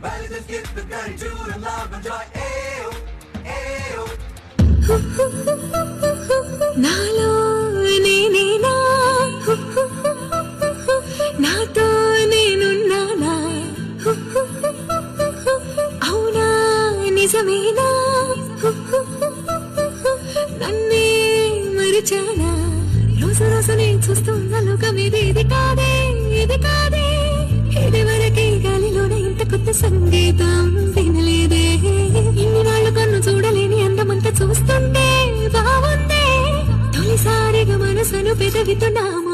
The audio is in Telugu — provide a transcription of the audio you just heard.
Well, just get the gratitude and love and joy. Ayo, ayo. నాలో నేనేనా నాతో నేనున్నానా అవునా నిజమేనా నన్నే మరిచానా రోజు రోజు నేను చూస్తున్న లోకం ఇది కాదే ఇది కాదే ఇది వరకే గాలిలోనే ఇంత కొత్త సంగీతం వినలేదే ఇన్ని నాళ్ళు కన్ను చూడలేని అందమంతా చూస్తుంటే బాగుందే తొలిసారిగా మనసును పెదవితో నామ